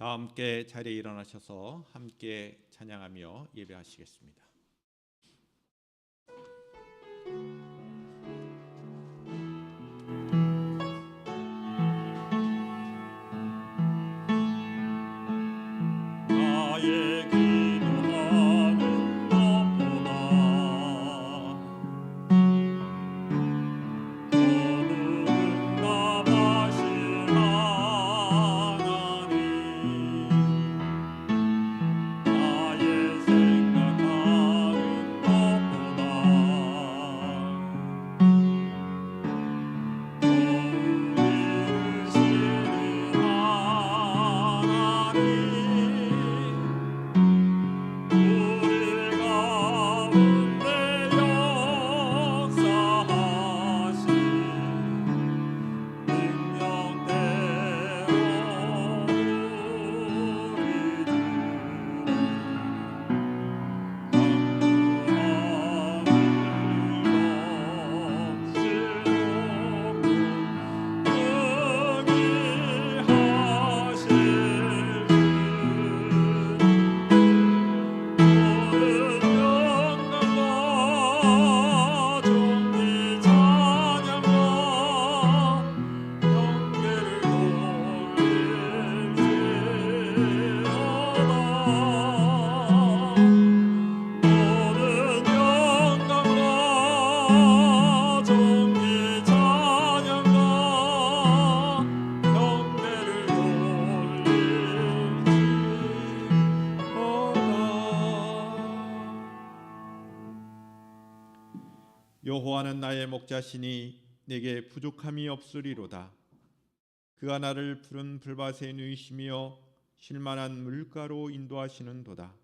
다 함께 자리에 일어나셔서 함께 찬양하며 예배하시겠습니다. 나의 기도하는 것보다 더 응답하신 하나님, 나의 생각하는 것보다 더 이루시는 하나님, 우리 가운데 역사하신 능력대로 우리 여호와는 나의 목자시니 내게 부족함이 없으리로다. 그가 나를 푸른 풀밭에 누이시며 쉴만한 물가로 인도하시는도다.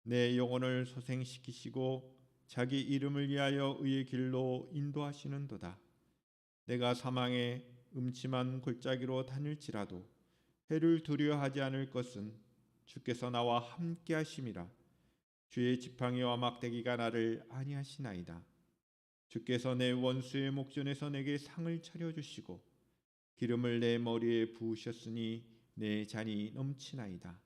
내 영혼을 소생시키시고 자기 이름을 위하여 의의 길로 인도하시는도다. 내가 사망의 음침한 골짜기로 다닐지라도 해를 두려워하지 않을 것은 주께서 나와 함께 하심이라. 주의 지팡이와 막대기가 나를 안위하시나이다. 주께서 내 원수의 목전에서 내게 상을 차려주시고 기름을 내 머리에 부으셨으니 내 잔이 넘치나이다.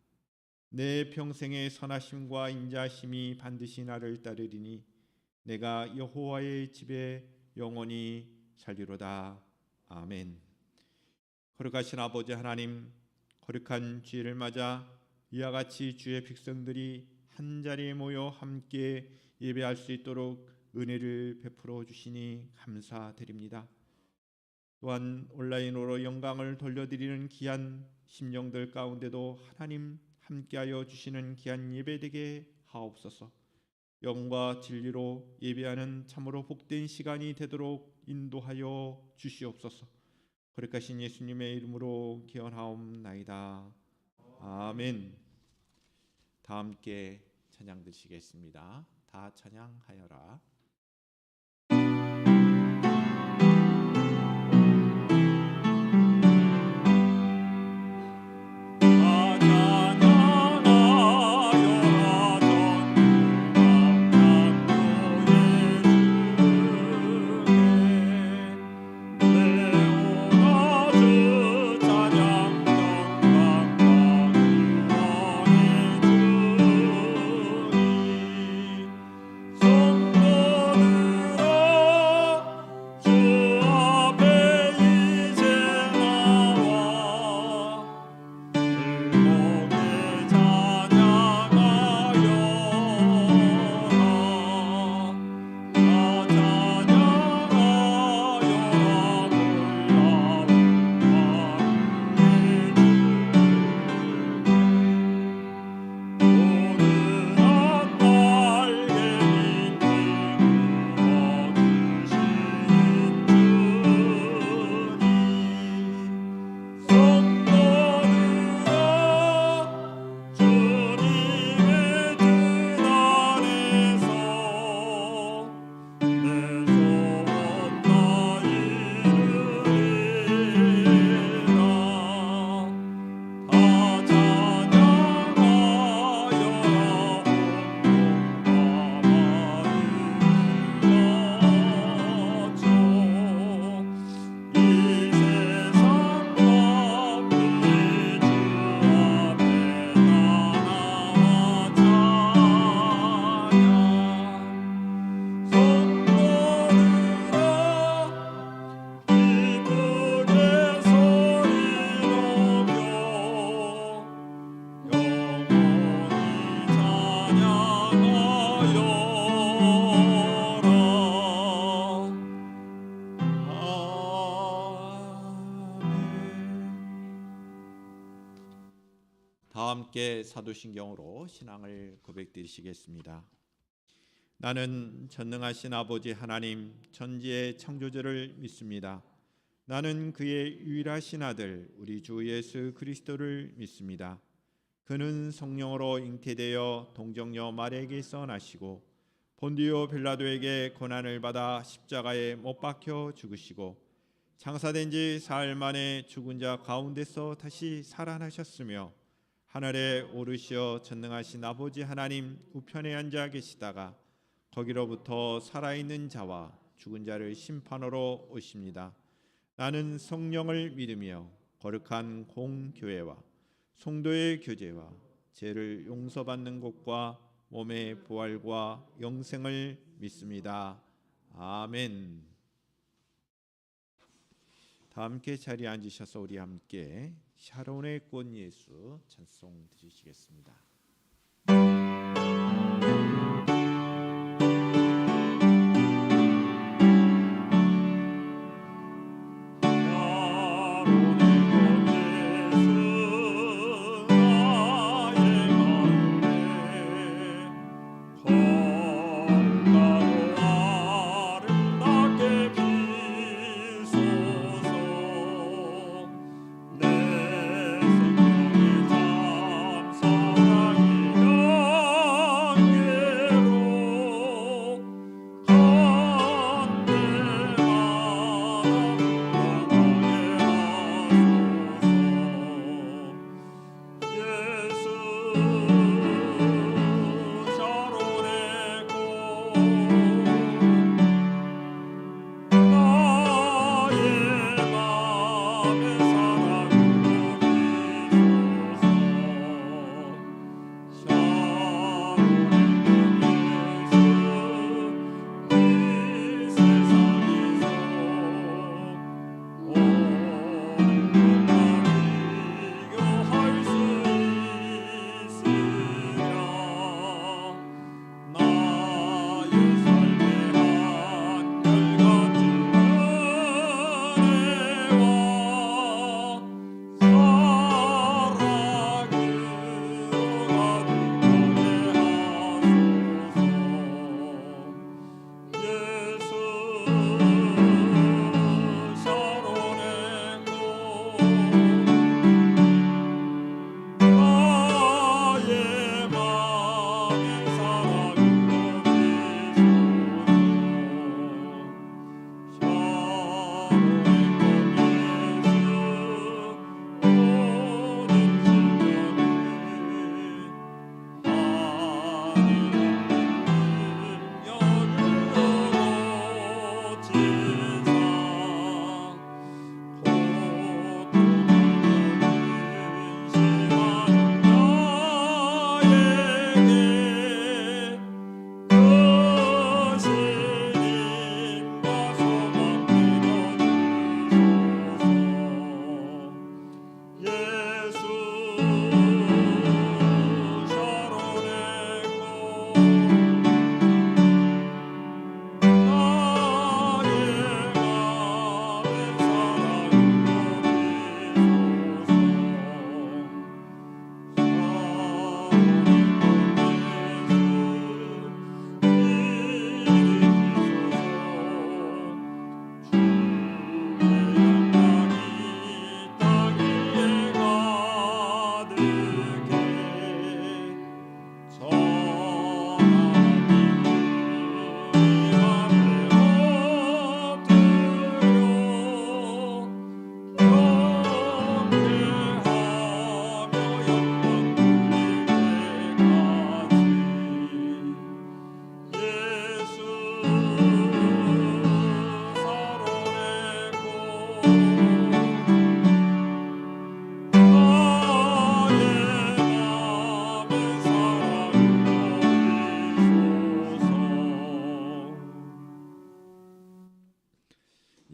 내 평생의 선하심과 인자하심이 반드시 나를 따르리니 내가 여호와의 집에 영원히 살리로다. 아멘. 거룩하신 아버지 하나님, 거룩한 주일을 맞아 이와 같이 주의 백성들이 한자리에 모여 함께 예배할 수 있도록 은혜를 베풀어 주시니 감사드립니다. 또한 온라인으로 영광을 돌려드리는 귀한 심령들 가운데도 하나님 함께하여 주시는 귀한 예배되게 하옵소서. 영과 진리로 예배하는 참으로 복된 시간이 되도록 인도하여 주시옵소서. 거룩하신 예수님의 이름으로 기원하옵나이다. 아멘. 다 함께 찬양 드리시겠습니다. 다 찬양하여라. 손도 함께 사도신경으로 신앙을 고백드리시겠습니다. 나는 전능하신 아버지 하나님 천지의 창조주를 믿습니다. 나는 그의 유일하신 아들 우리 주 예수 그리스도를 믿습니다. 그는 성령으로 잉태되어 동정녀 마리아에게서 나시고 본디오 빌라도에게 고난을 받아 십자가에 못 박혀 죽으시고 장사된 지 사흘 만에 죽은 자 가운데서 다시 살아나셨으며 하늘에 오르시어 전능하신 아버지 하나님 우편에 앉아 계시다가 거기로부터 살아있는 자와 죽은 자를 심판하러 오십니다. 나는 성령을 믿으며 거룩한 공교회와 성도의 교제와 죄를 용서받는 것과 몸의 부활과 영생을 믿습니다. 아멘. 다 함께 자리에 앉으셔서 우리 함께 샤론의 꽃 예수 찬송 드리시겠습니다.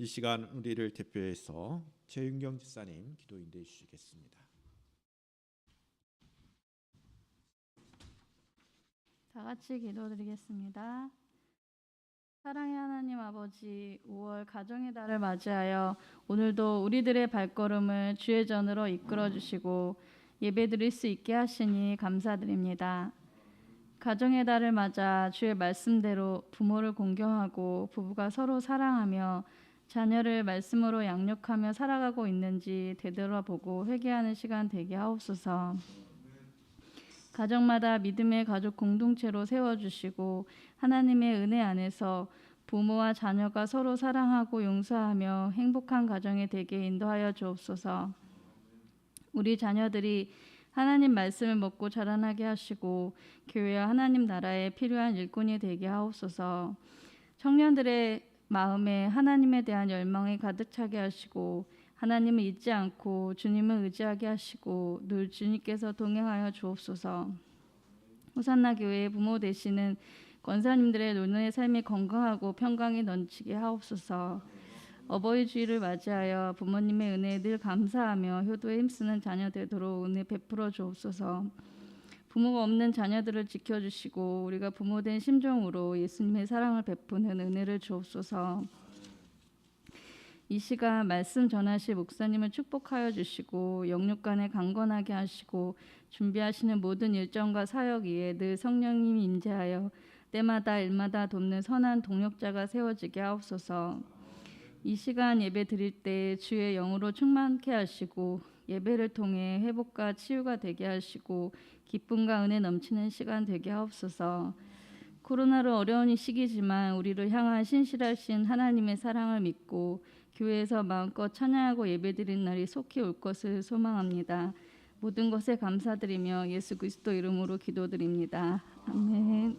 이 시간 우리를 대표해서 최윤경 집사님 기도 인도해 주시겠습니다. 다 같이 기도드리겠습니다. 사랑의 하나님 아버지, 5월 가정의 달을 맞이하여 오늘도 우리들의 발걸음을 주의 전으로 이끌어 주시고 예배드릴 수 있게 하시니 감사드립니다. 가정의 달을 맞아 주의 말씀대로 부모를 공경하고 부부가 서로 사랑하며 자녀를 말씀으로 양육하며 살아가고 있는지 되돌아보고 회개하는 시간 되게 하옵소서. 가정마다 믿음의 가족 공동체로 세워주시고 하나님의 은혜 안에서 부모와 자녀가 서로 사랑하고 용서하며 행복한 가정이 되게 인도하여 주옵소서. 우리 자녀들이 하나님 말씀을 먹고 자라나게 하시고 교회와 하나님 나라에 필요한 일꾼이 되게 하옵소서. 청년들의 마음에 하나님에 대한 열망이 가득 차게 하시고 하나님을 잊지 않고 주님을 의지하게 하시고 늘 주님께서 동행하여 주옵소서. 호산나 교회의 부모 되시는 권사님들의 노년의 삶이 건강하고 평강이 넘치게 하옵소서. 어버이 주일을 맞이하여 부모님의 은혜에 늘 감사하며 효도에 힘쓰는 자녀 되도록 은혜 베풀어 주옵소서. 부모가 없는 자녀들을 지켜주시고 우리가 부모된 심정으로 예수님의 사랑을 베푸는 은혜를 주옵소서. 이 시간 말씀 전하실 목사님을 축복하여 주시고 영육간에 강건하게 하시고 준비하시는 모든 일정과 사역 위에 늘 성령님이 임재하여 때마다 일마다 돕는 선한 동역자가 세워지게 하옵소서. 이 시간 예배 드릴 때 주의 영으로 충만케 하시고 예배를 통해 회복과 치유가 되게 하시고 기쁨과 은혜 넘치는 시간 되게 하옵소서. 코로나로 어려운 이 시기지만 우리를 향한 신실하신 하나님의 사랑을 믿고 교회에서 마음껏 찬양하고 예배드리는 날이 속히 올 것을 소망합니다. 모든 것에 감사드리며 예수 그리스도 이름으로 기도드립니다. 아멘.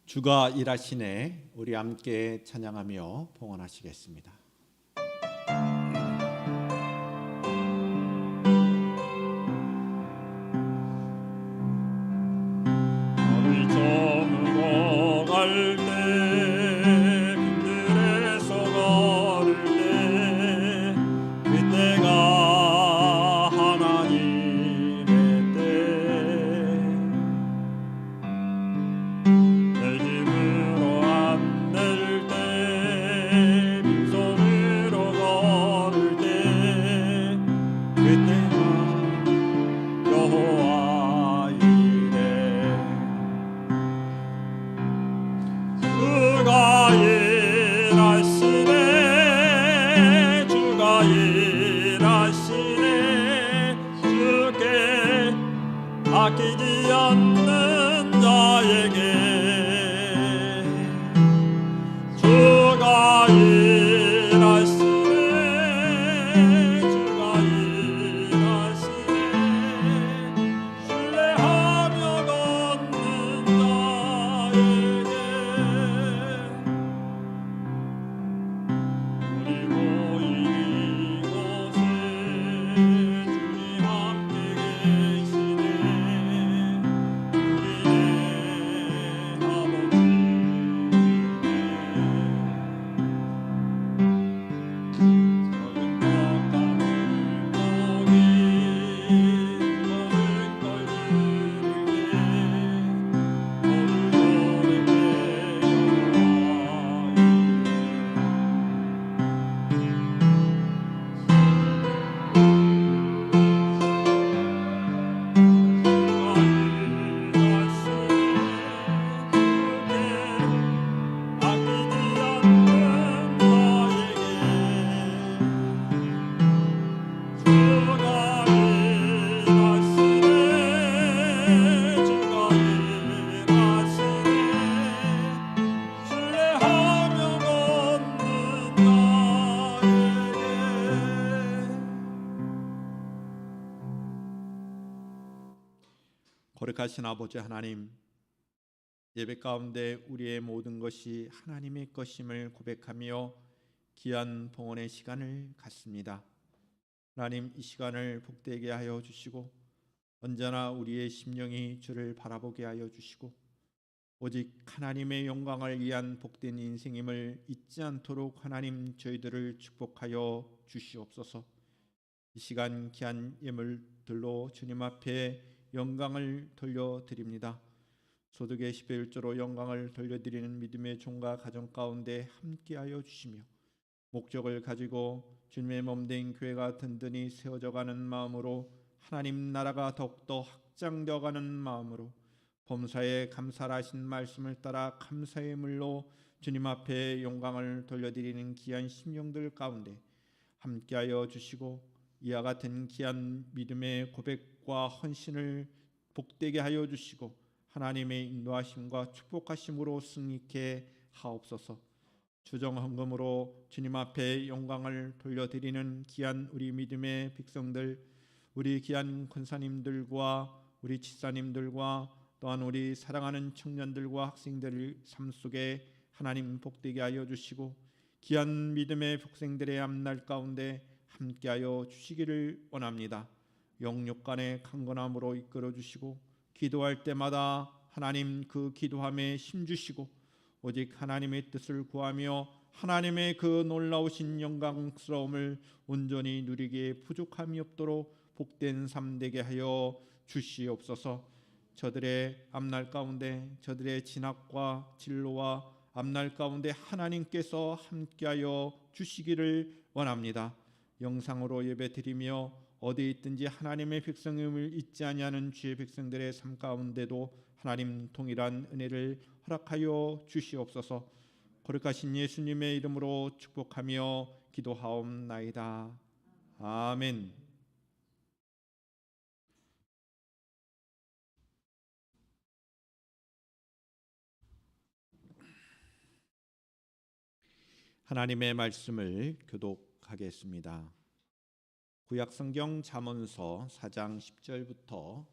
주가 일하시네. 우리 함께 찬양하며 봉헌하시겠습니다. 밤이 저물어 갈 때 빈들에서 걸을 때 그때가 하나님의 때 내 집으로 안 될 때 빈손으로 걸을 때 그때가 여호와 이래 주가 일하시네 주가 일하시네 주께 아끼지 않는 자에게 주가 일하시네 주가 일하시네 신뢰하며 걷는 자에게 그리고 이곳에 주님 함께 계시네 우리네 거룩하신 아버지 하나님, 예배 가운데 우리의 모든 것이 하나님의 것임을 고백하며 귀한 봉헌의 시간을 갖습니다. 하나님, 이 시간을 복되게 하여 주시고 언제나 우리의 심령이 주를 바라보게 하여 주시고 오직 하나님의 영광을 위한 복된 인생임을 잊지 않도록 하나님 저희들을 축복하여 주시옵소서. 이 시간 귀한 예물들로 주님 앞에 영광을 돌려드립니다. 소득의 10의 1조로 영광을 돌려드리는 믿음의 종과 가정 가운데 함께하여 주시며 목적을 가지고 주님의 몸된 교회가 든든히 세워져가는 마음으로 하나님 나라가 더욱더 확장되어가는 마음으로 범사에 감사하신 말씀을 따라 감사의 물로 주님 앞에 영광을 돌려드리는 귀한 심령들 가운데 함께하여 주시고 이와 같은 귀한 믿음의 고백과 헌신을 복되게 하여 주시고 하나님의 인도하심과 축복하심으로 승리케 하옵소서. 주정헌금으로 주님 앞에 영광을 돌려드리는 귀한 우리 믿음의 백성들, 우리 귀한 권사님들과 우리 집사님들과 또한 우리 사랑하는 청년들과 학생들 삶 속에 하나님 복되게 하여 주시고 귀한 믿음의 백성들의 앞날 가운데 함께하여 주시기를 원합니다. 영육간의 강건함으로 이끌어 주시고 기도할 때마다 하나님 그 기도함에 힘주시고 오직 하나님의 뜻을 구하며 하나님의 그 놀라우신 영광스러움을 온전히 누리기에 부족함이 없도록 복된 삶 되게 하여 주시옵소서. 저들의 앞날 가운데 저들의 진학과 진로와 앞날 가운데 하나님께서 함께하여 주시기를 원합니다. 영상으로 예배드리며 어디 있든지 하나님의 백성임을 잊지 아니하는 주의 백성들의 삶 가운데도 하나님 동일한 은혜를 허락하여 주시옵소서. 거룩하신 예수님의 이름으로 축복하며 기도하옵나이다. 아멘. 하나님의 말씀을 교독하겠습니다. 구약성경 잠언서 4장 10절부터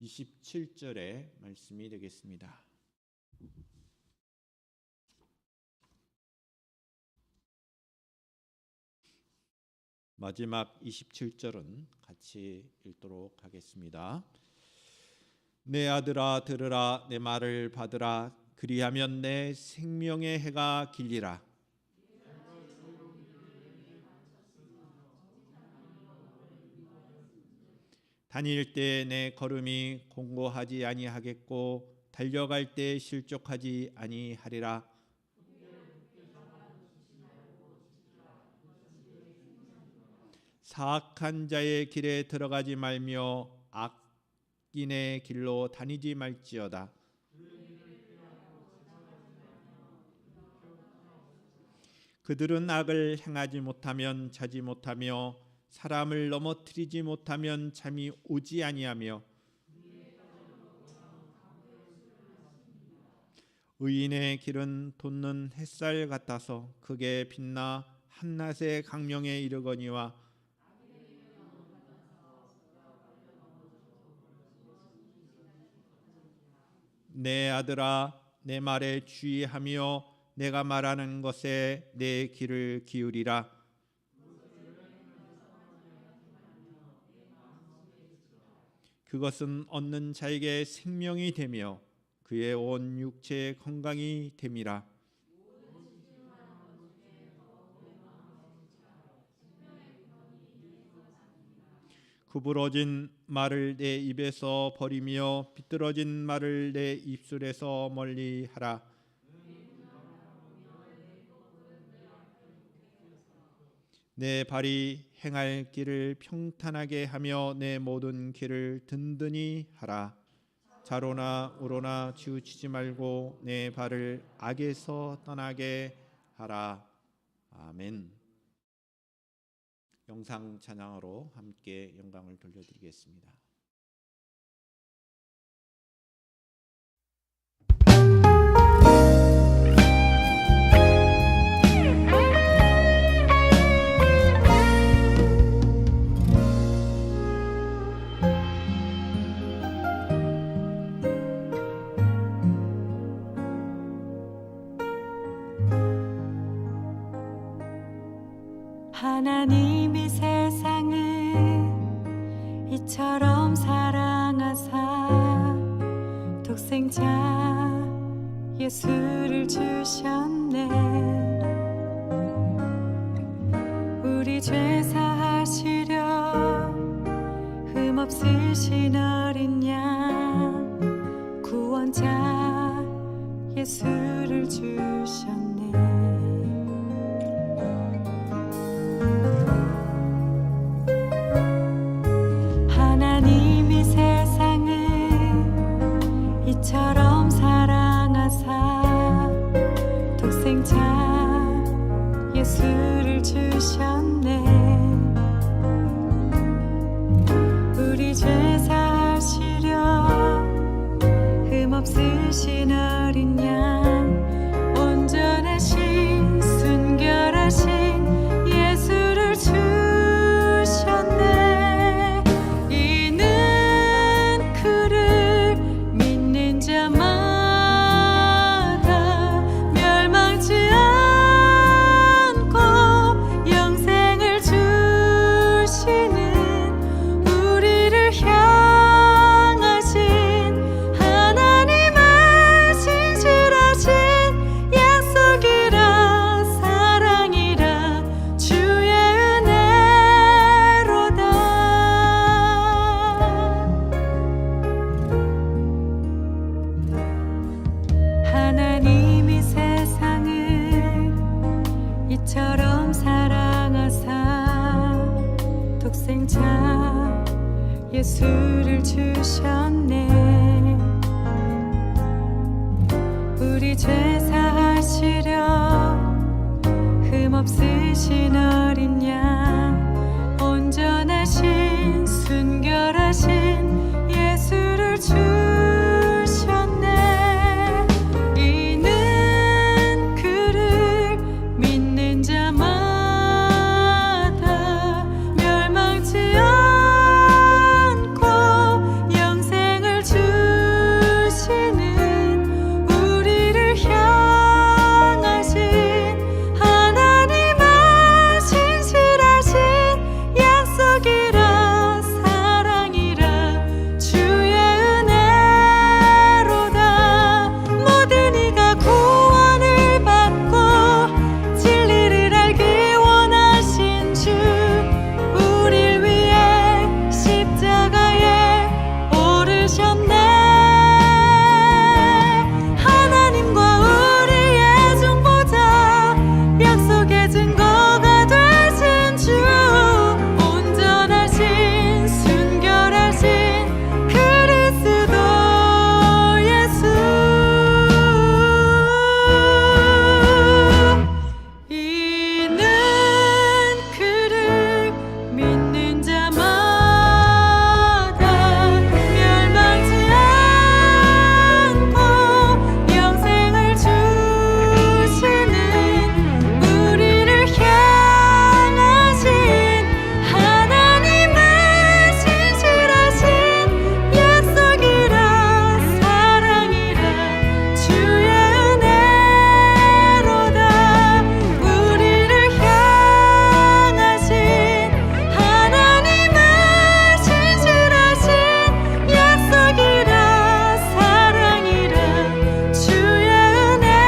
27절의 말씀이 되겠습니다. 마지막 27절은 같이 읽도록 하겠습니다. 내 아들아 들으라, 내 말을 받으라. 그리하면 내 생명의 해가 길리라. 다닐 때 내 걸음이 공고하지 아니하겠고 달려갈 때 실족하지 아니하리라. 사악한 자의 길에 들어가지 말며 악인의 길로 다니지 말지어다. 그들은 악을 행하지 못하면 자지 못하며 사람을 넘어뜨리지 못하면 잠이 오지 아니하며 의인의 길은 돋는 햇살 같아서 크게 빛나 한낮의 강령에 이르거니와 내 아들아 내 말에 주의하며 내가 말하는 것에 내 귀를 기울이라. 그것은 얻는 자에게 생명이 되며 그의 온 육체의 건강이 됨이라. 구부러진 말을 내 입에서 버리며 비뚤어진 말을 내 입술에서 멀리하라. 내 발이 행할 길을 평탄하게 하며 내 모든 길을 든든히 하라. 좌로나 우로나 치우치지 말고 내 발을 악에서 떠나게 하라. 아멘. 영상 찬양으로 함께 영광을 돌려드리겠습니다. 하나님이 세상을 이처럼 사랑하사 독생자 예수를 주셨네. 우리 죄 사하시려 흠없으신 어린 양 구원자 예수를 주셨네. 하나님이 세상을 이처럼 사랑하사 독생자 예수를 주셨네. 우리 죄 사하시려 흠없으신 어린 양 온전하신 순결하신 예수를 주셨네. 이는 그를 믿는 자마다 멸망치 않고 영생을 주시는 우리를 향하신 하나님의 신실하신 약속이라 사랑이라 주의 은혜로다. 하나님이 세상을 이처럼 사랑하사 독생자 예수를 주셨네. 우리 죄 사하시려 흠없으신 어린 양 온전하신 순결하신 예수를 주셨네. 이는 그를 믿는 자마다 멸망치 않고 영생을 주시는 우리를 향하신 하나님의 신실하신 약속이라 사랑이라 주의 은혜로다. 모든 이가 구원을 받고 진리를 알기 원하신 주 우릴 위해 십자가에 오르셨네. 하나님과 우리의 중보자 약속의 증거가 되신 주 온전하신 순결하신 그리스도 예수. 이는 그를 믿는 자마다 멸망치 않고 영생을 주시는 우리를 향하신 하나님의 신실하신 약속이라 사랑이라 주의 은혜로다. 우리를 향하신 하나님의 신실하신 약속이라 사랑이라 주의 은혜로다.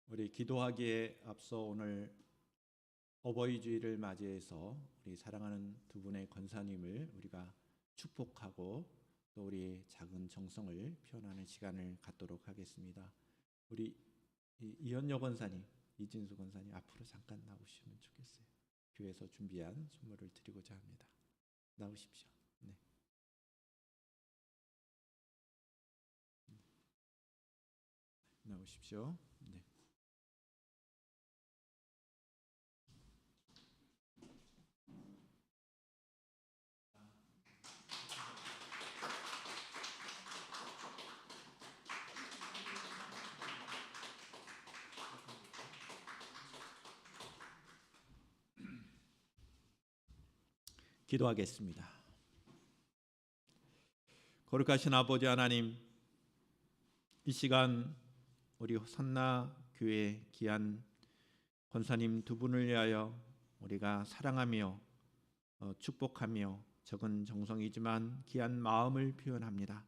우리 기도하기에 앞서 오늘 어버이 주일을 맞이해서 우리 사랑하는 두 분의 권사님을 우리가 축복하고 또 우리 작은 정성을 표현하는 시간을 갖도록 하겠습니다. 우리 이현여 권사님, 이진수 권사님 앞으로 잠깐 나오시면 좋겠어요. 교회에서 준비한 선물을 드리고자 합니다. 나오십시오. 네. 나오십시오. 네. 기도하겠습니다. 거룩하신 아버지 하나님, 이 시간 우리 호산나 교회 귀한 권사님 두 분을 위하여 우리가 사랑하며 축복하며 적은 정성이지만 귀한 마음을 표현합니다.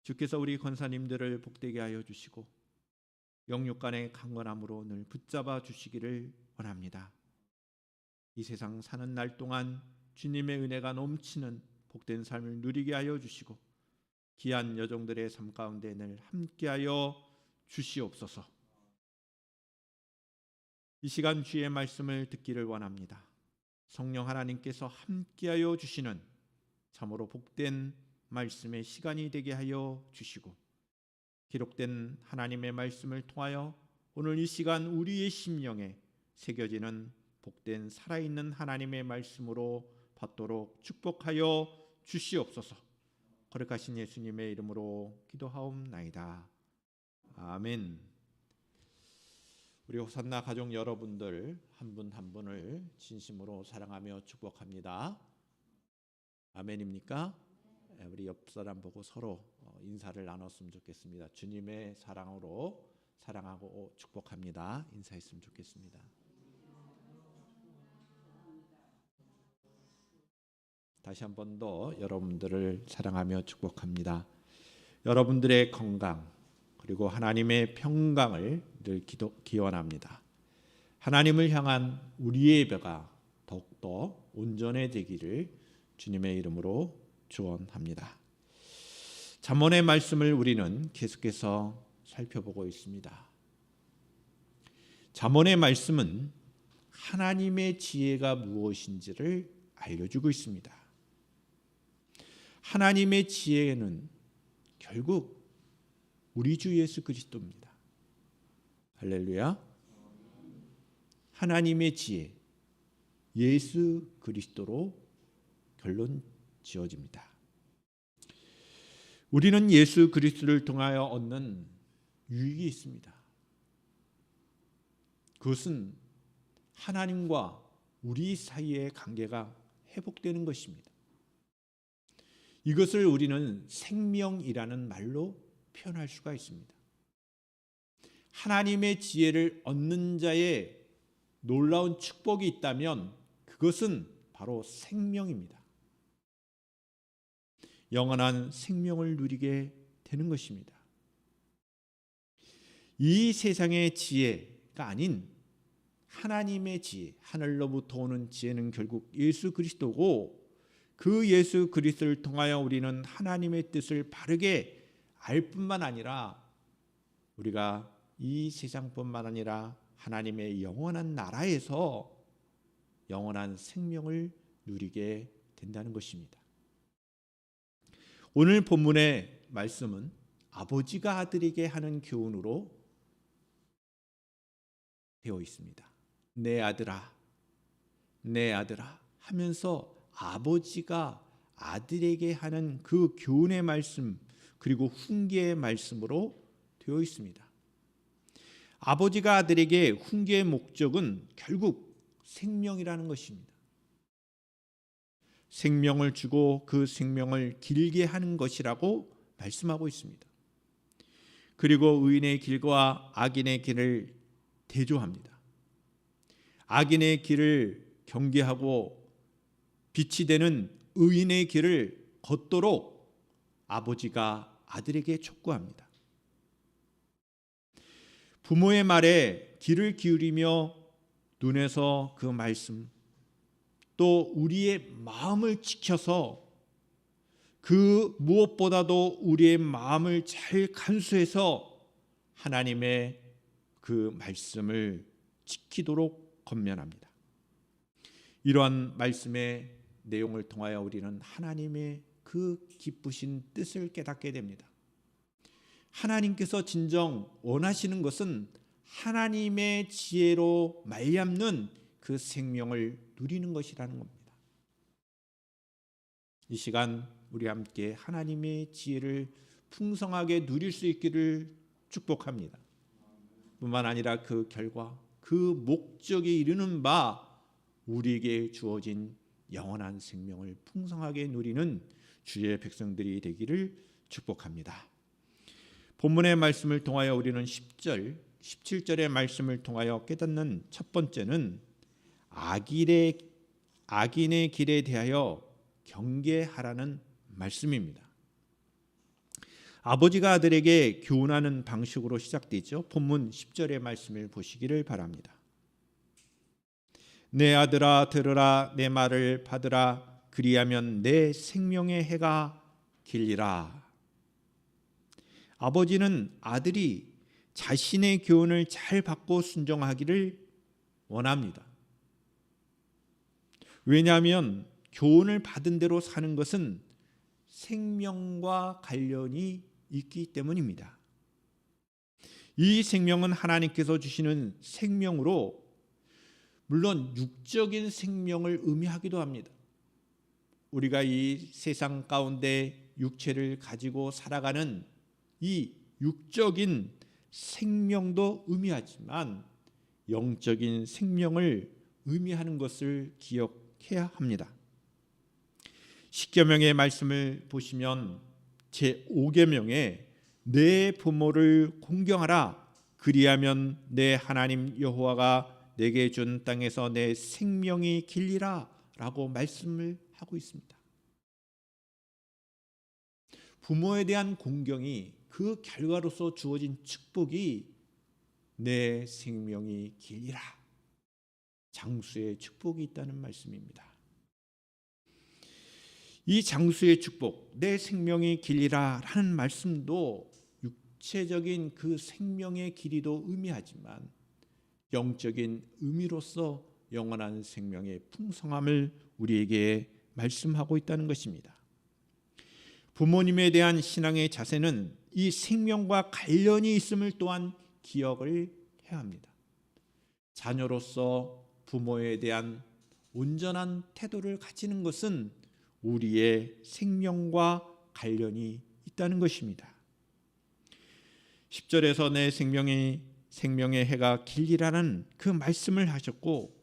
주께서 우리 권사님들을 복되게 하여 주시고 영육간의 강건함으로 늘 붙잡아 주시기를 원합니다. 이 세상 사는 날 동안 주님의 은혜가 넘치는 복된 삶을 누리게 하여 주시고 귀한 여종들의 삶 가운데 늘 함께하여 주시옵소서. 이 시간 주의 말씀을 듣기를 원합니다. 성령 하나님께서 함께하여 주시는 참으로 복된 말씀의 시간이 되게 하여 주시고 기록된 하나님의 말씀을 통하여 오늘 이 시간 우리의 심령에 새겨지는 복된 살아있는 하나님의 말씀으로 받도록 축복하여 주시옵소서. 거룩하신 예수님의 이름으로 기도하옵나이다. 아멘. 우리 호산나 가족 여러분들 한 분 한 분을 진심으로 사랑하며 축복합니다. 아멘입니까? 우리 옆 사람 보고 서로 인사를 나눴으면 좋겠습니다. 주님의 사랑으로 사랑하고 축복합니다. 인사했으면 좋겠습니다. 다시 한 번 더 여러분들을 사랑하며 축복합니다. 여러분들의 건강 그리고 하나님의 평강을 늘 기원합니다. 하나님을 향한 우리의 배가 더욱더 온전해지기를 주님의 이름으로 축원합니다. 잠언의 말씀을 우리는 계속해서 살펴보고 있습니다. 잠언의 말씀은 하나님의 지혜가 무엇인지를 알려주고 있습니다. 하나님의 지혜는 결국 우리 주 예수 그리스도입니다. 할렐루야. 하나님의 지혜 예수 그리스도로 결론 지어집니다. 우리는 예수 그리스도를 통하여 얻는 유익이 있습니다. 그것은 하나님과 우리 사이의 관계가 회복되는 것입니다. 이것을 우리는 생명이라는 말로 표현할 수가 있습니다. 하나님의 지혜를 얻는 자의 놀라운 축복이 있다면 그것은 바로 생명입니다. 영원한 생명을 누리게 되는 것입니다. 이 세상의 지혜가 아닌 하나님의 지혜, 하늘로부터 오는 지혜는 결국 예수 그리스도고 그 예수 그리스도를 통하여 우리는 하나님의 뜻을 바르게 알 뿐만 아니라 우리가 이 세상뿐만 아니라 하나님의 영원한 나라에서 영원한 생명을 누리게 된다는 것입니다. 오늘 본문의 말씀은 아버지가 아들에게 하는 교훈으로 되어 있습니다. 내 아들아, 내 아들아 하면서 아버지가 아들에게 하는 그 교훈의 말씀 그리고 훈계의 말씀으로 되어 있습니다. 아버지가 아들에게 훈계의 목적은 결국 생명이라는 것입니다. 생명을 주고 그 생명을 길게 하는 것이라고 말씀하고 있습니다. 그리고 의인의 길과 악인의 길을 대조합니다. 악인의 길을 경계하고 빛이 되는 의인의 길을 걷도록 아버지가 아들에게 촉구합니다. 부모의 말에 귀를 기울이며 눈에서 그 말씀 또 우리의 마음을 지켜서 그 무엇보다도 우리의 마음을 잘 간수해서 하나님의 그 말씀을 지키도록 권면합니다. 이러한 말씀의 내용을 통하여 우리는 하나님의 그 기쁘신 뜻을 깨닫게 됩니다. 하나님께서 진정 원하시는 것은 하나님의 지혜로 말미암는 그 생명을 누리는 것이라는 겁니다. 이 시간 우리 함께 하나님의 지혜를 풍성하게 누릴 수 있기를 축복합니다. 뿐만 아니라 그 결과, 그 목적에 이르는 바 우리에게 주어진 영원한 생명을 풍성하게 누리는 주의 백성들이 되기를 축복합니다. 본문의 말씀을 통하여 우리는 10절, 17절의 말씀을 통하여 깨닫는 첫 번째는 악인의 길에 대하여 경계하라는 말씀입니다. 아버지가 아들에게 교훈하는 방식으로 시작되죠. 본문 10절의 말씀을 보시기를 바랍니다. 내 아들아 들으라, 내 말을 받으라, 그리하면 내 생명의 해가 길리라. 아버지는 아들이 자신의 교훈을 잘 받고 순종하기를 원합니다. 왜냐하면 교훈을 받은 대로 사는 것은 생명과 관련이 있기 때문입니다. 이 생명은 하나님께서 주시는 생명으로 물론 육적인 생명을 의미하기도 합니다. 우리가 이 세상 가운데 육체를 가지고 살아가는 이 육적인 생명도 의미하지만 영적인 생명을 의미하는 것을 기억해야 합니다. 십계명의 말씀을 보시면 제5계명에 내 부모를 공경하라, 그리하면 내 하나님 여호와가 내게 준 땅에서 내 생명이 길리라 라고 말씀을 하고 있습니다. 부모에 대한 공경이 그 결과로서 주어진 축복이 내 생명이 길리라, 장수의 축복이 있다는 말씀입니다. 이 장수의 축복, 내 생명이 길리라 라는 말씀도 육체적인 그 생명의 길이도 의미하지만 영적인 의미로서 영원한 생명의 풍성함을 우리에게 말씀하고 있다는 것입니다. 부모님에 대한 신앙의 자세는 이 생명과 관련이 있음을 또한 기억을 해야 합니다. 자녀로서 부모에 대한 온전한 태도를 가지는 것은 우리의 생명과 관련이 있다는 것입니다. 10절에서 내 생명의 해가 길리라는 그 말씀을 하셨고,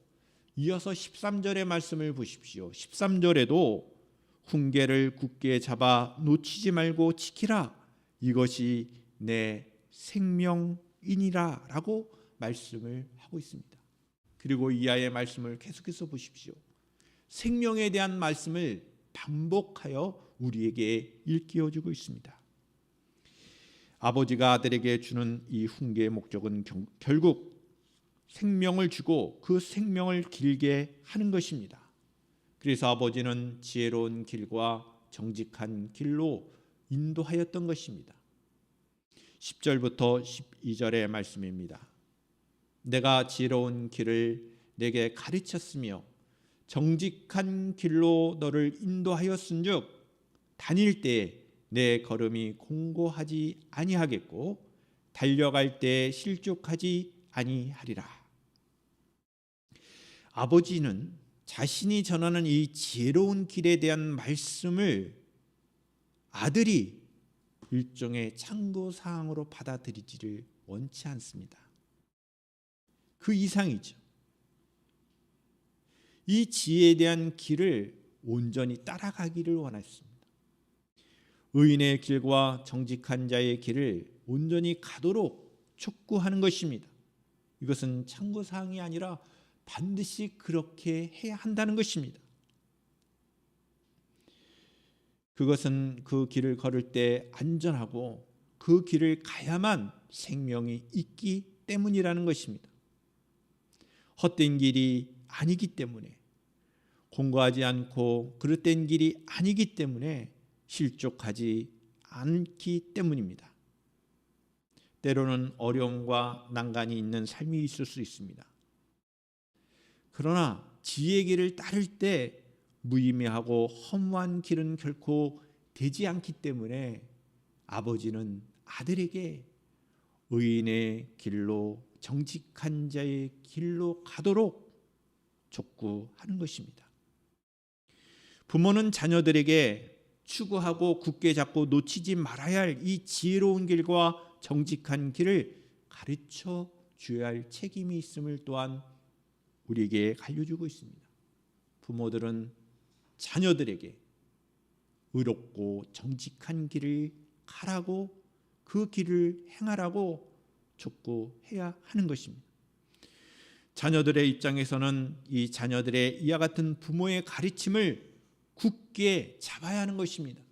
이어서 13절의 말씀을 보십시오. 13절에도 훈계를 굳게 잡아 놓치지 말고 지키라, 이것이 내 생명이니라 라고 말씀을 하고 있습니다. 그리고 이하의 말씀을 계속해서 보십시오. 생명에 대한 말씀을 반복하여 우리에게 일깨워주고 있습니다. 아버지가 아들에게 주는 이 훈계의 목적은 결국 생명을 주고 그 생명을 길게 하는 것입니다. 그래서 아버지는 지혜로운 길과 정직한 길로 인도하였던 것입니다. 10절부터 12절의 말씀입니다. 내가 지혜로운 길을 내게 가르쳤으며 정직한 길로 너를 인도하였은즉 다닐 때에 내 걸음이 공고하지 아니하겠고 달려갈 때에 실족하지 아니하리라. 아버지는 자신이 전하는 이 지혜로운 길에 대한 말씀을 아들이 일종의 참고사항으로 받아들이지를 원치 않습니다. 그 이상이죠. 이 지혜에 대한 길을 온전히 따라가기를 원했습니다. 의인의 길과 정직한 자의 길을 온전히 가도록 촉구하는 것입니다. 이것은 참고사항이 아니라 반드시 그렇게 해야 한다는 것입니다. 그것은 그 길을 걸을 때 안전하고 그 길을 가야만 생명이 있기 때문이라는 것입니다. 헛된 길이 아니기 때문에, 공고하지 않고 그릇된 길이 아니기 때문에 실족하지 않기 때문입니다. 때로는 어려움과 난간이 있는 삶이 있을 수 있습니다. 그러나 지혜의 길을 따를 때 무의미하고 허무한 길은 결코 되지 않기 때문에 아버지는 아들에게 의인의 길로, 정직한 자의 길로 가도록 촉구하는 것입니다. 부모는 자녀들에게 추구하고 굳게 잡고 놓치지 말아야 할 이 지혜로운 길과 정직한 길을 가르쳐 줘야 할 책임이 있음을 또한 우리에게 알려주고 있습니다. 부모들은 자녀들에게 의롭고 정직한 길을 가라고, 그 길을 행하라고 촉구해야 하는 것입니다. 자녀들의 입장에서는 이 자녀들의 이와 같은 부모의 가르침을 굳게 잡아야 하는 것입니다.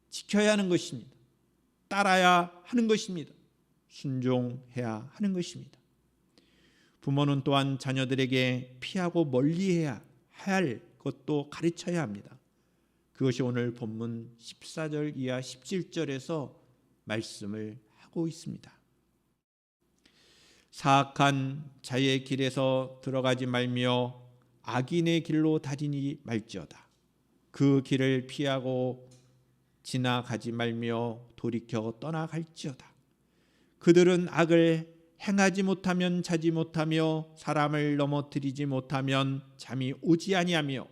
지켜야 하는 것입니다. 따라야 하는 것입니다. 순종해야 하는 것입니다. 부모는 또한 자녀들에게 피하고 멀리해야 할 것도 가르쳐야 합니다. 그것이 오늘 본문 14절 이하 17절에서 말씀을 하고 있습니다. 사악한 자의 길에서 들어가지 말며 악인의 길로 다니지 말지어다. 그 길을 피하고 지나가지 말며 돌이켜 떠나갈지어다. 그들은 악을 행하지 못하면 자지 못하며 사람을 넘어뜨리지 못하면 잠이 오지 아니하며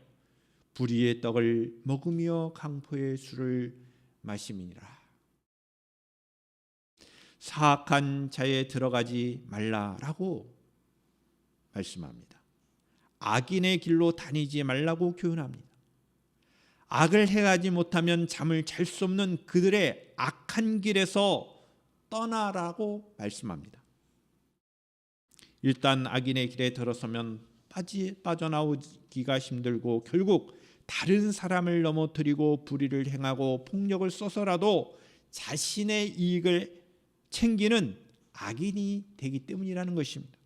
불의의 떡을 먹으며 강포의 술을 마심이니라. 사악한 자에 들어가지 말라라고 말씀합니다. 악인의 길로 다니지 말라고 교훈합니다. 악을 행하지 못하면 잠을 잘 수 없는 그들의 악한 길에서 떠나라고 말씀합니다. 일단 악인의 길에 들어서면 빠져나오기가 힘들고 결국 다른 사람을 넘어뜨리고 불의를 행하고 폭력을 써서라도 자신의 이익을 챙기는 악인이 되기 때문이라는 것입니다.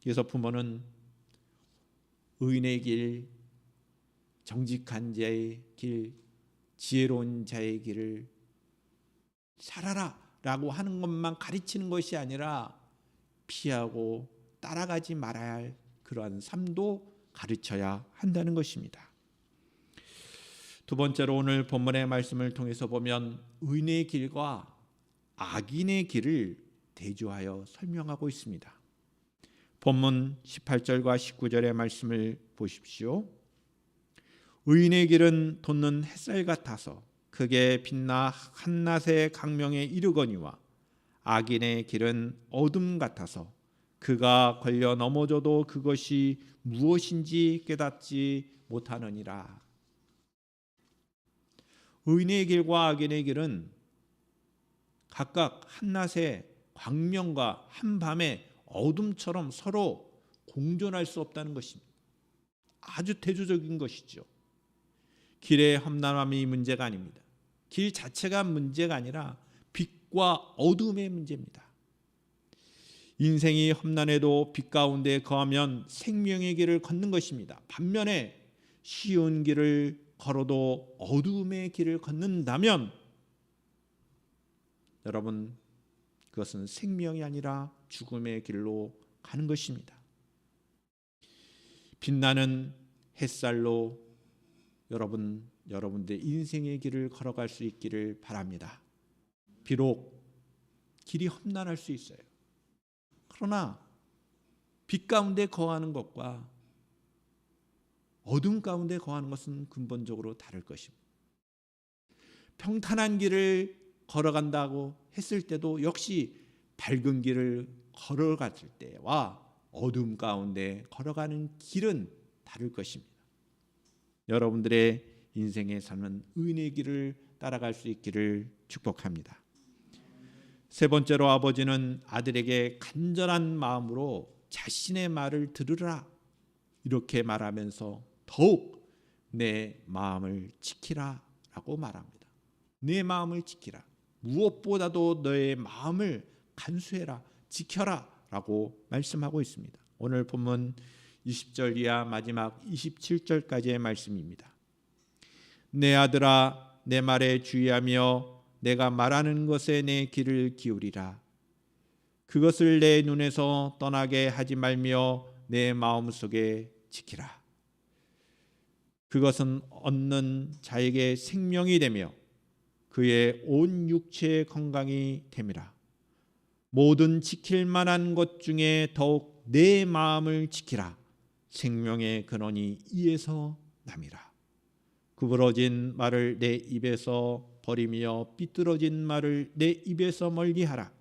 그래서 부모는 의인의 길, 정직한 자의 길, 지혜로운 자의 길을 살아라 라고 하는 것만 가르치는 것이 아니라 피하고 따라가지 말아야 할 그러한 삶도 가르쳐야 한다는 것입니다. 두 번째로 오늘 본문의 말씀을 통해서 보면 의인의 길과 악인의 길을 대조하여 설명하고 있습니다. 본문 18절과 19절의 말씀을 보십시오. 의인의 길은 돋는 햇살 같아서 크게 빛나 한낮의 강명에 이르거니와 악인의 길은 어둠 같아서 그가 걸려 넘어져도 그것이 무엇인지 깨닫지 못하느니라. 의인의 길과 악인의 길은 각각 한낮의 광명과 한밤의 어둠처럼 서로 공존할 수 없다는 것입니다. 아주 대조적인 것이죠. 길의 험난함이 문제가 아닙니다. 길 자체가 문제가 아니라 빛과 어둠의 문제입니다. 인생이 험난해도 빛 가운데 거하면 생명의 길을 걷는 것입니다. 반면에 쉬운 길을 걸어도 어둠의 길을 걷는다면 여러분, 그것은 생명이 아니라 죽음의 길로 가는 것입니다. 빛나는 햇살로 여러분들의 인생의 길을 걸어갈 수 있기를 바랍니다. 비록 길이 험난할 수 있어요. 그러나 빛 가운데 거하는 것과 어둠 가운데 거하는 것은 근본적으로 다를 것입니다. 평탄한 길을 걸어간다고 했을 때도 역시 밝은 길을 걸어갔을 때와 어둠 가운데 걸어가는 길은 다를 것입니다. 여러분들의 인생의 삶은 의인의 길을 따라갈 수 있기를 축복합니다. 세 번째로 아버지는 아들에게 간절한 마음으로 자신의 말을 들으라 이렇게 말하면서 더욱 내 마음을 지키라 라고 말합니다. 내 마음을 지키라. 무엇보다도 너의 마음을 간수해라, 지켜라 라고 말씀하고 있습니다. 오늘 본문 20절 이하 마지막 27절까지의 말씀입니다. 내 아들아, 내 말에 주의하며 내가 말하는 것에 내 귀를 기울이라. 그것을 내 눈에서 떠나게 하지 말며 내 마음속에 지키라. 그것은 얻는 자에게 생명이 되며 그의 온 육체의 건강이 됨이라. 모든 지킬 만한 것 중에 더욱 내 마음을 지키라. 생명의 근원이 이에서 남이라. 구부러진 말을 내 입에서 버리며 삐뚤어진 말을 내 입에서 멀리하라.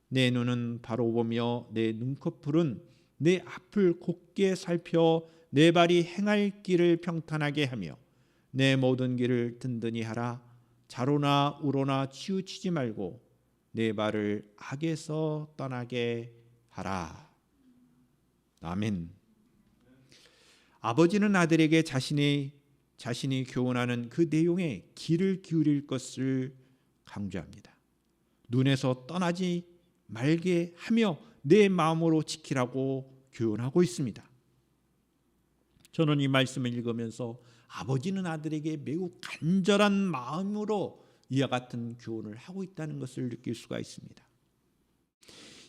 내 눈은 바로 보며 내 눈꺼풀은 내 앞을 곱게 살펴 내 발이 행할 길을 평탄하게 하며 내 모든 길을 든든히 하라. 좌로나 우로나 치우치지 말고 내 발을 악에서 떠나게 하라. 아멘. 아버지는 아들에게 자신이 교훈하는 그 내용에 귀를 기울일 것을 강조합니다. 눈에서 떠나지 말게 하며 내 마음으로 지키라고 교훈하고 있습니다. 저는 이 말씀을 읽으면서 아버지는 아들에게 매우 간절한 마음으로 이와 같은 교훈을 하고 있다는 것을 느낄 수가 있습니다.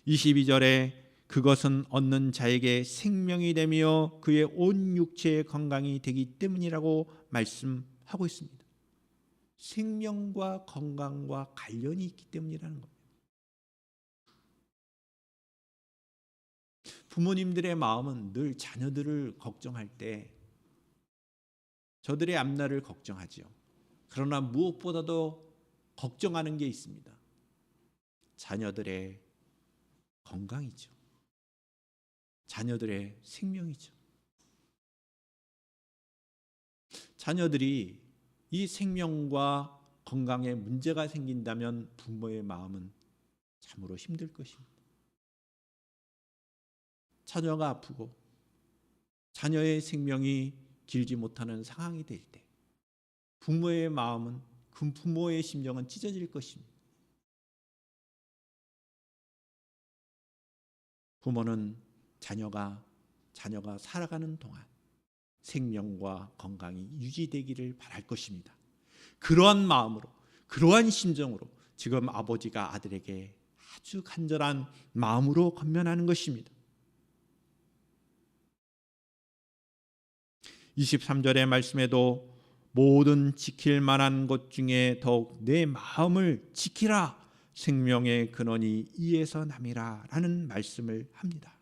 22절에 그것은 얻는 자에게 생명이 되며 그의 온 육체의 건강이 되기 때문이라고 말씀하고 있습니다. 생명과 건강과 관련이 있기 때문이라는 겁니다. 부모님들의 마음은 늘 자녀들을 걱정할 때 저들의 앞날을 걱정하죠. 그러나 무엇보다도 걱정하는 게 있습니다. 자녀들의 건강이죠. 자녀들의 생명이죠. 자녀들이 이 생명과 건강에 문제가 생긴다면 부모의 마음은 참으로 힘들 것입니다. 자녀가 아프고 자녀의 생명이 길지 못하는 상황이 될 때 부모의 마음은, 그 부모의 심정은 찢어질 것입니다. 부모는 자녀가 살아가는 동안 생명과 건강이 유지되기를 바랄 것입니다. 그러한 마음으로, 그러한 심정으로 지금 아버지가 아들에게 아주 간절한 마음으로 권면하는 것입니다. 23절의 말씀에도 모든 지킬 만한 것 중에 더욱 내 마음을 지키라. 생명의 근원이 이에서 남이라 라는 말씀을 합니다.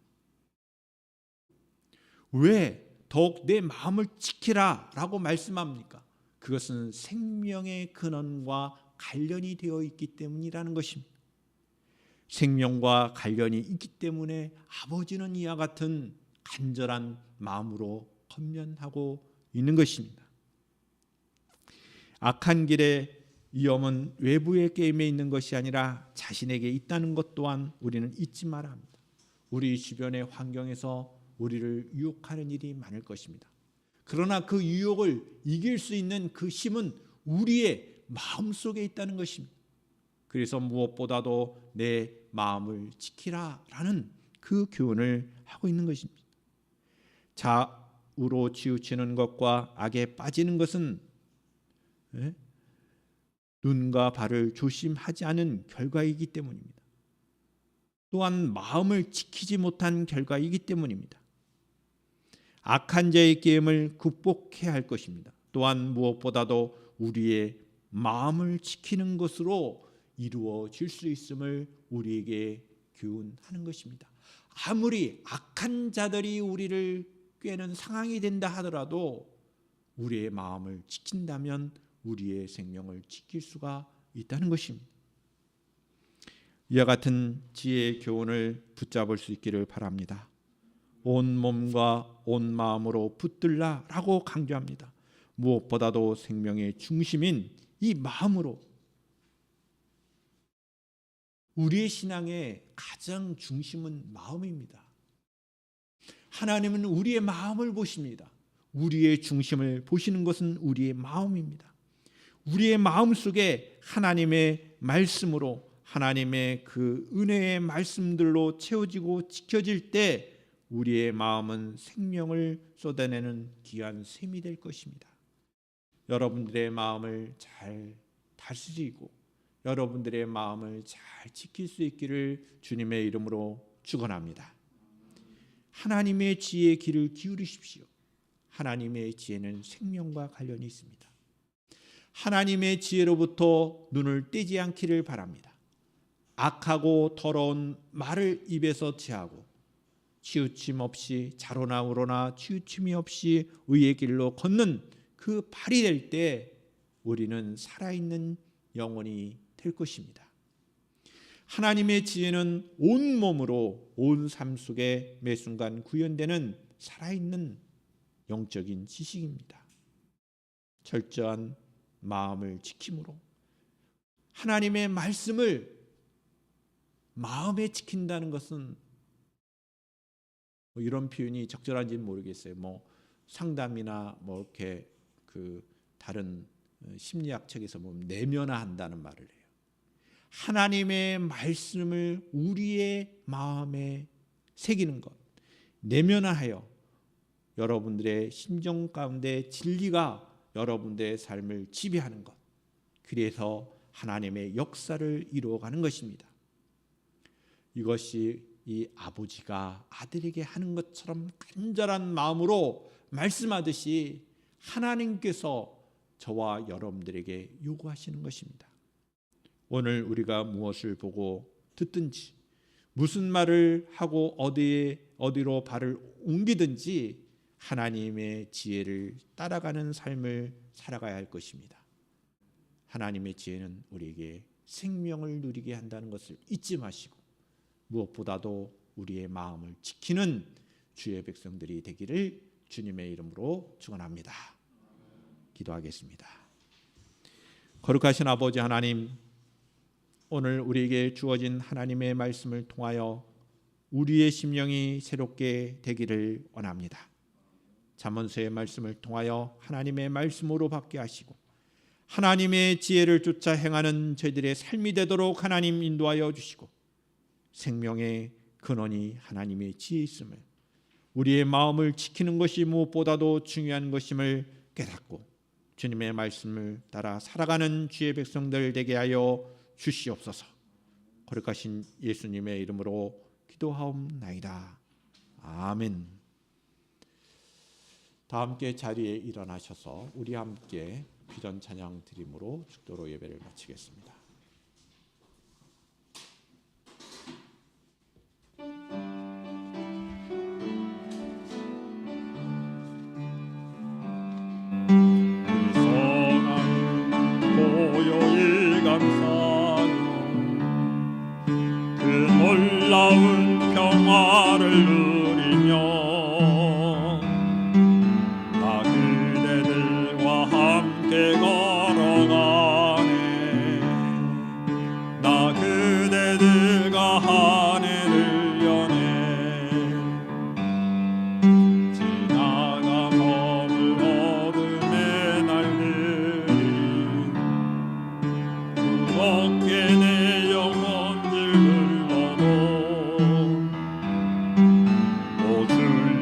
왜 더욱 내 마음을 지키라 라고 말씀합니까? 그것은 생명의 근원과 관련이 되어 있기 때문이라는 것입니다. 생명과 관련이 있기 때문에 아버지는 이와 같은 간절한 마음으로 권면하고 있는 것입니다. 악한 길의 위험은 외부의 게임에 있는 것이 아니라 자신에게 있다는 것 또한 우리는 잊지 말아야 합니다. 우리 주변의 환경에서 우리를 유혹하는 일이 많을 것입니다. 그러나 그 유혹을 이길 수 있는 그 힘은 우리의 마음속에 있다는 것입니다. 그래서 무엇보다도 내 마음을 지키라라는 그 교훈을 하고 있는 것입니다. 좌우로 치우치는 것과 악에 빠지는 것은 눈과 발을 조심하지 않은 결과이기 때문입니다. 또한 마음을 지키지 못한 결과이기 때문입니다. 악한 자의 게임을 극복해야 할 것입니다. 또한 무엇보다도 우리의 마음을 지키는 것으로 이루어질 수 있음을 우리에게 교훈하는 것입니다. 아무리 악한 자들이 우리를 꾀는 상황이 된다 하더라도 우리의 마음을 지킨다면 우리의 생명을 지킬 수가 있다는 것입니다. 이와 같은 지혜의 교훈을 붙잡을 수 있기를 바랍니다. 온 몸과 온 마음으로 붙들라라고 강조합니다. 무엇보다도 생명의 중심인 이 마음으로, 우리의 신앙의 가장 중심은 마음입니다. 하나님은 우리의 마음을 보십니다. 우리의 중심을 보시는 것은 우리의 마음입니다. 우리의 마음 속에 하나님의 말씀으로, 하나님의 그 은혜의 말씀들로 채워지고 지켜질 때 우리의 마음은 생명을 쏟아내는 귀한 샘이 될 것입니다. 여러분들의 마음을 잘 다스리고 여러분들의 마음을 잘 지킬 수 있기를 주님의 이름으로 축원합니다. 하나님의 지혜의 귀를 기울이십시오. 하나님의 지혜는 생명과 관련이 있습니다. 하나님의 지혜로부터 눈을 떼지 않기를 바랍니다. 악하고 더러운 말을 입에서 제하고 치우침 없이, 좌로나 우로나 치우침이 없이 의의 길로 걷는 그 발이 될 때 우리는 살아있는 영혼이 될 것입니다. 하나님의 지혜는 온 몸으로 온 삶 속에 매 순간 구현되는 살아있는 영적인 지식입니다. 철저한 마음을 지킴으로 하나님의 말씀을 마음에 지킨다는 것은 이런 표현이 적절한지는 모르겠어요. 상담이나 이렇게 다른 심리학 책에서 보면 내면화한다는 말을 해요. 하나님의 말씀을 우리의 마음에 새기는 것, 내면화하여 여러분들의 심정 가운데 진리가 여러분들의 삶을 지배하는 것, 그래서 하나님의 역사를 이루어가는 것입니다. 이것이 이 아버지가 아들에게 하는 것처럼 간절한 마음으로 말씀하듯이 하나님께서 저와 여러분들에게 요구하시는 것입니다. 오늘 우리가 무엇을 보고 듣든지, 무슨 말을 하고 어디로 발을 옮기든지 하나님의 지혜를 따라가는 삶을 살아가야 할 것입니다. 하나님의 지혜는 우리에게 생명을 누리게 한다는 것을 잊지 마시고 무엇보다도 우리의 마음을 지키는 주의 백성들이 되기를 주님의 이름으로 축원합니다. 기도하겠습니다. 거룩하신 아버지 하나님, 오늘 우리에게 주어진 하나님의 말씀을 통하여 우리의 심령이 새롭게 되기를 원합니다. 잠언서의 말씀을 통하여 하나님의 말씀으로 받게 하시고 하나님의 지혜를 쫓아 행하는 저희들의 삶이 되도록 하나님 인도하여 주시고 생명의 근원이 하나님의 지혜에 있음을, 우리의 마음을 지키는 것이 무엇보다도 중요한 것임을 깨닫고 주님의 말씀을 따라 살아가는 주의 백성들 되게 하여 주시옵소서. 거룩하신 예수님의 이름으로 기도하옵나이다. 아멘. 다 함께 자리에 일어나셔서 우리 함께 비전 찬양 드림으로 축도로 예배를 마치겠습니다. 놀라운 평화를 누리며 나 그대들과 함께 걸어가네. 나 그대들과 하늘을 여네. 지나가 머물 어둠의 날들이 무겁게 내 영혼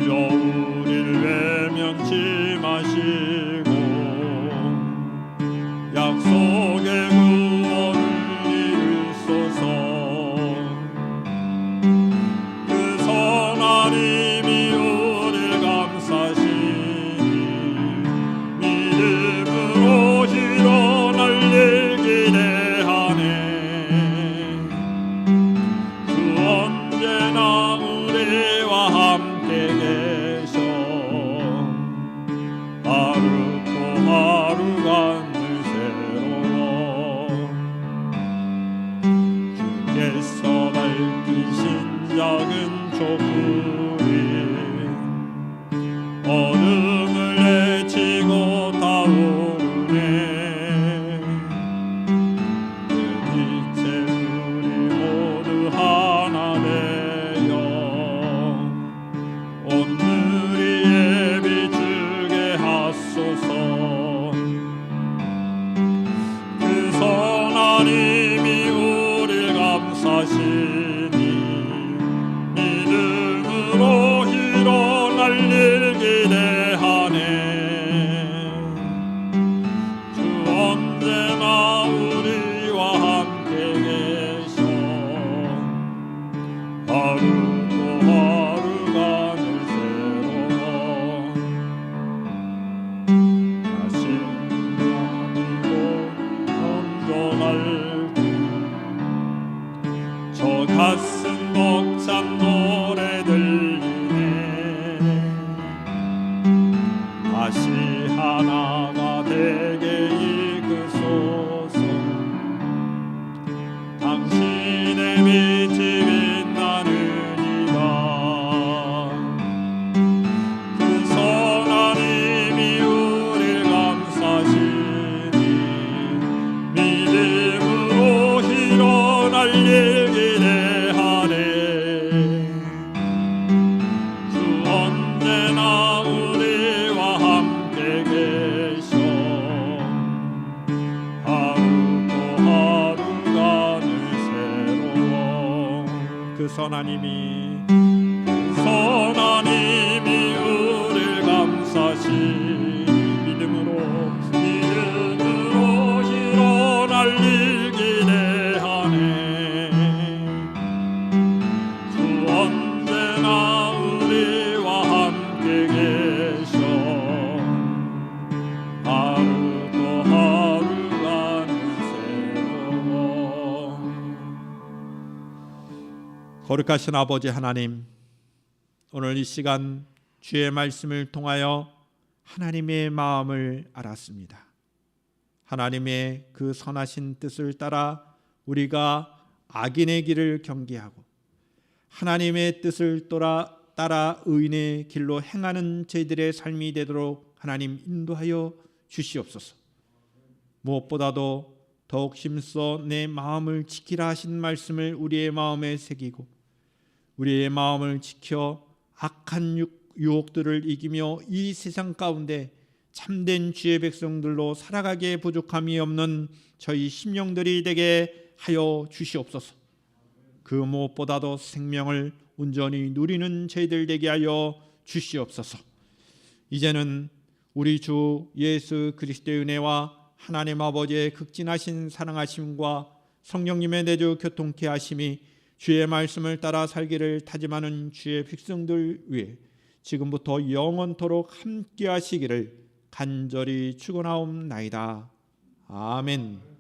우리를 외면치 마시고 약속의 구원을 이루소서. 그 선하님이 우리를 감싸시니 믿음으로 일어날 기대하네. 주 언제나 우리와 함께 계셔 하루 또 하루가 늘 새로워. 주께서 밝히신 작은 촛불이 어둠을 헤치고 타오르네. 그 빛에 우리 모두 하나 되어 오늘의 비추게 하소서. 그 선하님이 우리를 감싸시니 믿음으로 그 선하님이 우리를 감싸시 믿음으로 일어날 일 기대하네. 주 언제나 우리와 함께 계셔. 하루 또 하루가 새로워. 거룩하신 아버지 하나님, 오늘 이 시간 주의 말씀을 통하여 하나님의 마음을 알았습니다. 하나님의 그 선하신 뜻을 따라 우리가 악인의 길을 경계하고 하나님의 뜻을 따라 의인의 길로 행하는 저희들의 삶이 되도록 하나님 인도하여 주시옵소서. 무엇보다도 더욱 힘써 내 마음을 지키라 하신 말씀을 우리의 마음에 새기고 우리의 마음을 지켜 악한 유혹들을 이기며 이 세상 가운데 참된 주의 백성들로 살아가기에 부족함이 없는 저희 심령들이 되게 하여 주시옵소서. 그 무엇보다도 생명을 온전히 누리는 저희들 되게 하여 주시옵소서. 이제는 우리 주 예수 그리스도의 은혜와 하나님 아버지의 극진하신 사랑하심과 성령님의 내주 교통케 하심이 주의 말씀을 따라 살기를 다짐하는 주의 백성들 위해 지금부터 영원토록 함께 하시기를 간절히 축원하옵나이다. 아멘.